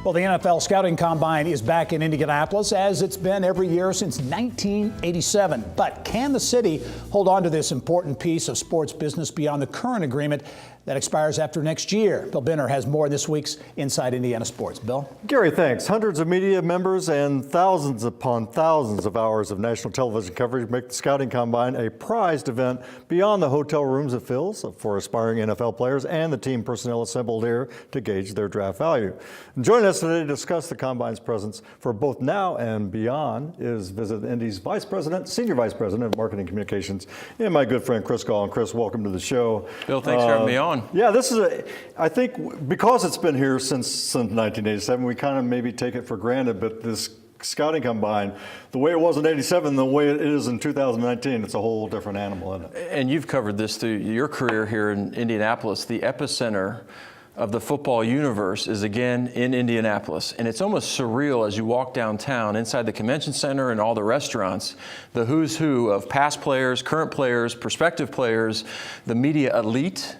Well, the NFL Scouting Combine is back in Indianapolis, as it's been every year since 1987. But can the city hold on to this important piece of sports business beyond the current agreement that expires after next year? Bill Benner has more this week's Inside Indiana Sports. Bill? Gary, thanks. Hundreds of media members and thousands upon thousands of hours of national television coverage make the Scouting Combine a prized event beyond the hotel rooms it fills for aspiring NFL players and the team personnel assembled here to gauge their draft value. And joining us today to discuss the Combine's presence for both now and beyond is Visit Indy's Senior Vice President of Marketing Communications, and my good friend Chris Gahl. And Chris, welcome to the show. Bill, thanks for having me on. Yeah, this is I think because it's been here since 1987, we kind of maybe take it for granted, but this Scouting Combine, the way it was in 87, the way it is in 2019, it's a whole different animal, isn't it? And you've covered this through your career here in Indianapolis. The epicenter of the football universe is again in Indianapolis. And it's almost surreal as you walk downtown inside the convention center and all the restaurants, the who's who of past players, current players, prospective players, the media elite,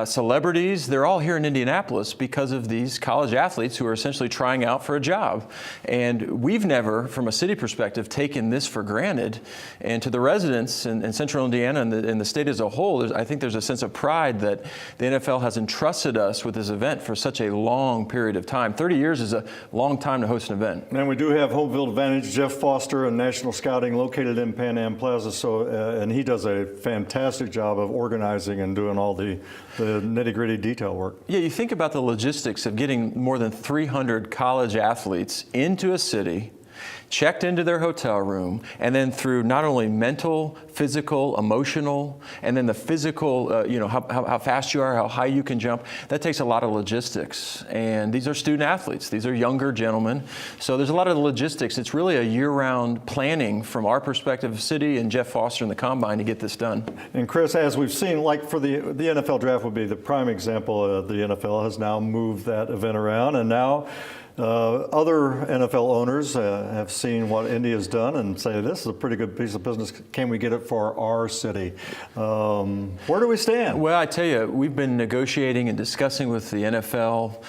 celebrities, they're all here in Indianapolis because of these college athletes who are essentially trying out for a job. And we've never, from a city perspective, taken this for granted. And to the residents in central Indiana and the state as a whole, I think there's a sense of pride that the NFL has entrusted us with this event for such a long period of time. 30 years is a long time to host an event. And we do have home field advantage. Jeff Foster and National Scouting located in Pan Am Plaza, and he does a fantastic job of organizing and doing all the nitty-gritty detail work. Yeah, you think about the logistics of getting more than 300 college athletes into a city, checked into their hotel room, and then through not only mental, physical, emotional, and then the physical, how fast you are, how high you can jump. That takes a lot of logistics. And these are student athletes. These are younger gentlemen. So there's a lot of logistics. It's really a year-round planning from our perspective of city and Jeff Foster and the Combine to get this done. And Chris, as we've seen, like for the NFL draft would be the prime example. The NFL has now moved that event around, and now other NFL owners have seen what Indy has done and say, this is a pretty good piece of business. Can we get it for our city? Where do we stand? Well, I tell you, we've been negotiating and discussing with the NFL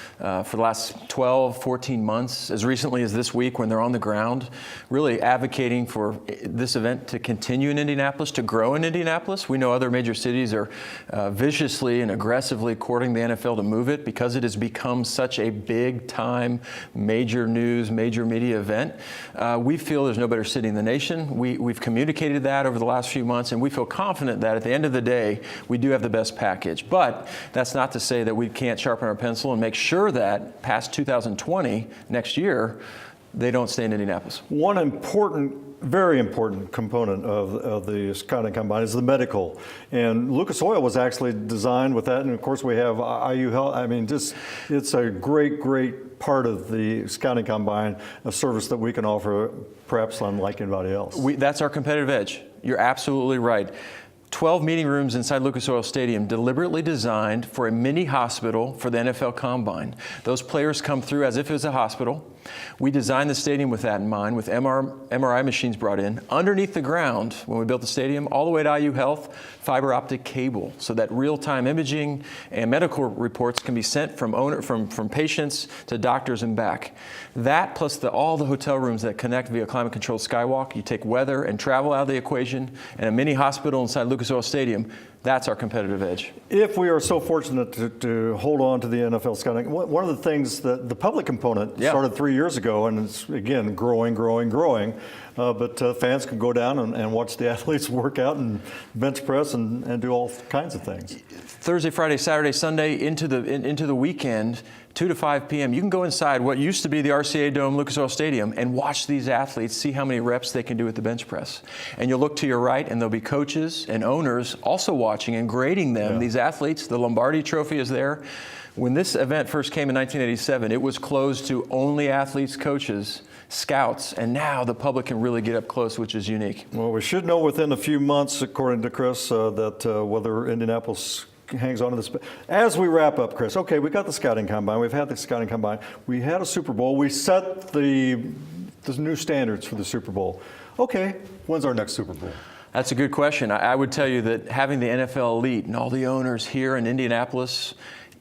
for the last 12, 14 months, as recently as this week when they're on the ground, really advocating for this event to continue in Indianapolis, to grow in Indianapolis. We know other major cities are viciously and aggressively courting the NFL to move it because it has become such a big time major news, major media event. We feel there's no better city in the nation. We've communicated that over the last few months, and we feel confident that at the end of the day, we do have the best package. But that's not to say that we can't sharpen our pencil and make sure that past 2020, next year, they don't stay in Indianapolis. One very important component of the Scouting Combine is the medical. And Lucas Oil was actually designed with that. And of course we have IU Health. I mean, it's a great part of the Scouting Combine, a service that we can offer perhaps unlike anybody else. That's our competitive edge. You're absolutely right. 12 meeting rooms inside Lucas Oil Stadium, deliberately designed for a mini hospital for the NFL Combine. Those players come through as if it was a hospital. We designed the stadium with that in mind, with MRI machines brought in. Underneath the ground, when we built the stadium, all the way to IU Health, fiber optic cable, so that real-time imaging and medical reports can be sent from patients to doctors and back. That plus all the hotel rooms that connect via climate-controlled skywalk. You take weather and travel out of the equation, and a mini hospital inside Lucas Oil Stadium. That's our competitive edge. If we are so fortunate to hold on to the NFL Scouting, one of the things that the public component started 3 years ago, and it's again growing, but fans can go down and watch the athletes work out and bench press and do all kinds of things. Thursday, Friday, Saturday, Sunday into the weekend, 2 to 5 p.m. You can go inside what used to be the RCA Dome, Lucas Oil Stadium, and watch these athletes, see how many reps they can do at the bench press. And you'll look to your right, and there'll be coaches and owners also watching and grading them. Yeah. These athletes, the Lombardi Trophy is there. When this event first came in 1987, it was closed to only athletes, coaches, scouts, and now the public can really get up close, which is unique. Well, we should know within a few months, according to Chris, that whether Indianapolis hangs on to this. As we wrap up, Chris, okay, we got the Scouting Combine. We've had the Scouting Combine. We had a Super Bowl. We set the new standards for the Super Bowl. Okay, when's our next Super Bowl? That's a good question. I would tell you that having the NFL elite and all the owners here in Indianapolis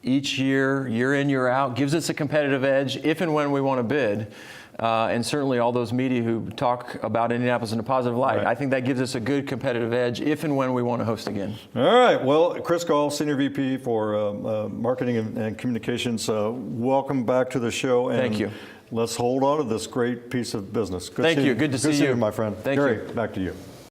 each year, year in, year out, gives us a competitive edge if and when we want to bid. And certainly all those media who talk about Indianapolis in a positive light, Right. I think that gives us a good competitive edge if and when we want to host again. All right. Well, Chris Gahl, Senior VP for Marketing and Communications, welcome back to the show. And Thank you. Let's hold on to this great piece of business. Thank you. Good to see you. my friend. Thank Gary, you. back to you.